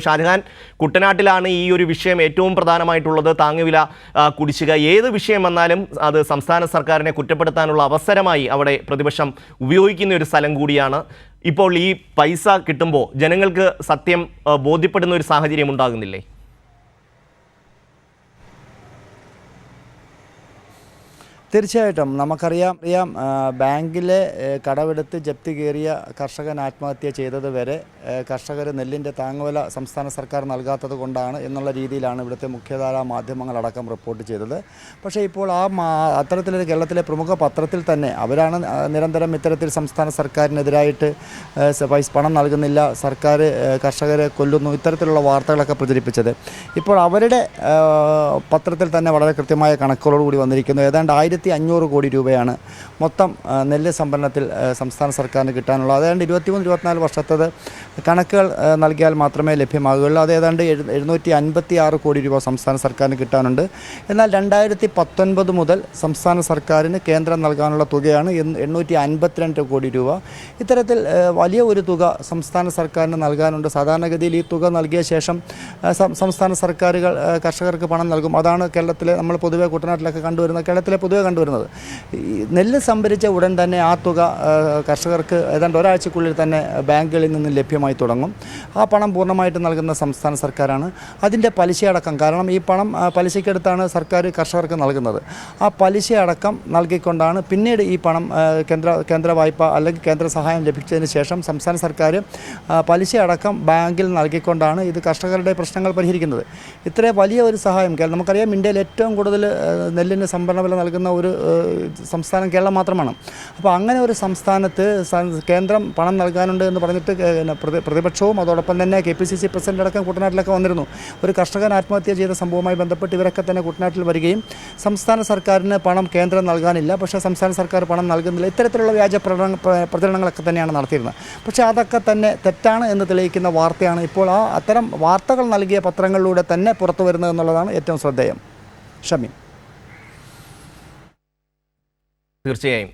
ഷാജഹാൻ, കുട്ടനാട്ടിലാണ് ഈ ഒരു വിഷയം ഏറ്റവും പ്രധാനമായിട്ടുള്ളത്. താങ്ങുവില കുടിശ്ശിക ഏത് വിഷയം വന്നാലും അത് സംസ്ഥാന സർക്കാരിനെ കുറ്റപ്പെടുത്താനുള്ള അവസരമായി അവിടെ പ്രതിപക്ഷം ഉപയോഗിക്കുന്ന ഒരു സ്ഥലം കൂടിയാണ്. ഇപ്പോൾ ഈ പൈസ കിട്ടുമ്പോൾ ജനങ്ങൾക്ക് സത്യം ബോധ്യപ്പെടുന്ന ഒരു സാഹചര്യം ഉണ്ടാകുന്നില്ലേ? തീർച്ചയായിട്ടും നമുക്കറിയാം ബാങ്കിലെ കടമെടുത്ത് ജപ്തി കയറിയ കർഷകൻ ആത്മഹത്യ ചെയ്തത് വരെ കർഷകർ നെല്ലിൻ്റെ താങ്ങുവില സംസ്ഥാന സർക്കാർ നൽകാത്തത് കൊണ്ടാണ് എന്നുള്ള രീതിയിലാണ് ഇവിടുത്തെ മുഖ്യധാരാ മാധ്യമങ്ങളടക്കം റിപ്പോർട്ട് ചെയ്തത്. പക്ഷേ ഇപ്പോൾ അത്തരത്തിലൊരു കേരളത്തിലെ പ്രമുഖ പത്രത്തിൽ തന്നെ അവരാണ് നിരന്തരം ഇത്തരത്തിൽ സംസ്ഥാന സർക്കാരിനെതിരായിട്ട് പണം നൽകുന്നില്ല, സർക്കാർ കർഷകരെ കൊല്ലുന്നു, ഇത്തരത്തിലുള്ള വാർത്തകളൊക്കെ പ്രചരിപ്പിച്ചത്. ഇപ്പോൾ അവരുടെ പത്രത്തിൽ തന്നെ വളരെ കൃത്യമായ കണക്കുകളോടുകൂടി വന്നിരിക്കുന്നു. ഏതാണ്ട് 1500 കോടി രൂപയാണ് മൊത്തം നെല്ല് സംഭരണത്തിൽ സംസ്ഥാന സർക്കാരിന് കിട്ടാനുള്ളത്. അതായത് 23-24 വർഷത്തത് കണക്കുകൾ നൽകിയാൽ മാത്രമേ ലഭ്യമാകുകയുള്ളൂ. അത് ഏതാണ്ട് 756 കോടി രൂപ സംസ്ഥാന സർക്കാരിന് കിട്ടാനുണ്ട്. എന്നാൽ 2019 മുതൽ സംസ്ഥാന സർക്കാരിന് കേന്ദ്രം നൽകാനുള്ള തുകയാണ് 852 കോടി രൂപ. ഇത്തരത്തിൽ വലിയ ഒരു തുക സംസ്ഥാന സർക്കാരിന് നൽകാനുണ്ട്. സാധാരണഗതിയിൽ ഈ തുക നൽകിയ ശേഷം സംസ്ഥാന സർക്കാരുകൾ കർഷകർക്ക് പണം നൽകും. അതാണ് കേരളത്തിലെ നമ്മൾ പൊതുവെ കുട്ടനാട്ടിലൊക്കെ കണ്ടുവരുന്നത്. നെല്ല് സംഭരിച്ച ഉടൻ തന്നെ ആ തുക കർഷകർക്ക് ഏതാണ്ട് ഒരാഴ്ചക്കുള്ളിൽ തന്നെ ബാങ്കുകളിൽ നിന്ന് ലഭ്യമായി തുടങ്ങും. ആ പണം പൂർണ്ണമായിട്ട് നൽകുന്ന സംസ്ഥാന സർക്കാരാണ്. അതിൻ്റെ പലിശയടക്കം, കാരണം ഈ പണം പലിശയ്ക്കെടുത്താണ് സർക്കാർ കർഷകർക്ക് നൽകുന്നത്, ആ പലിശയടക്കം നൽകിക്കൊണ്ടാണ് പിന്നീട് ഈ പണം കേന്ദ്ര വായ്പ അല്ലെങ്കിൽ കേന്ദ്ര സഹായം ലഭിച്ചതിന് ശേഷം സംസ്ഥാന സർക്കാർ പലിശയടക്കം ബാങ്കിൽ നൽകിക്കൊണ്ടാണ് ഇത് കർഷകരുടെ പ്രശ്നങ്ങൾ പരിഹരിക്കുന്നത്. ഇത്ര വലിയ ഒരു സഹായം നമുക്കറിയാം, ഇന്ത്യയിൽ ഏറ്റവും കൂടുതൽ നെല്ലിന് സംഭരണ വില നൽകുന്ന ഒരു സംസ്ഥാനം കേരളം മാത്രമാണ്. അപ്പോൾ അങ്ങനെ ഒരു സംസ്ഥാനത്ത് കേന്ദ്രം പണം നൽകാനുണ്ട് എന്ന് പറഞ്ഞിട്ട് പ്രതിപക്ഷവും അതോടൊപ്പം തന്നെ KPCC പ്രസിഡന്റ് അടക്കം കുട്ടനാട്ടിലൊക്കെ വന്നിരുന്നു. ഒരു കർഷകൻ ആത്മഹത്യ ചെയ്ത സംഭവവുമായി ബന്ധപ്പെട്ട് ഇവരൊക്കെ തന്നെ കുട്ടനാട്ടിൽ വരികയും സംസ്ഥാന സർക്കാരിന് പണം കേന്ദ്രം നൽകാനില്ല, പക്ഷേ സംസ്ഥാന സർക്കാർ പണം നൽകുന്നില്ല, ഇത്തരത്തിലുള്ള വ്യാജ പ്രചരണങ്ങളൊക്കെ തന്നെയാണ് നടത്തിയിരുന്നത്. പക്ഷേ അതൊക്കെ തന്നെ തെറ്റാണ് എന്ന് തെളിയിക്കുന്ന വാർത്തയാണ് ഇപ്പോൾ അത്തരം വാർത്തകൾ നൽകിയ പത്രങ്ങളിലൂടെ തന്നെ പുറത്തു വരുന്നത് എന്നുള്ളതാണ് ഏറ്റവും ശ്രദ്ധേയം. ഷമീം. തീർച്ചയായും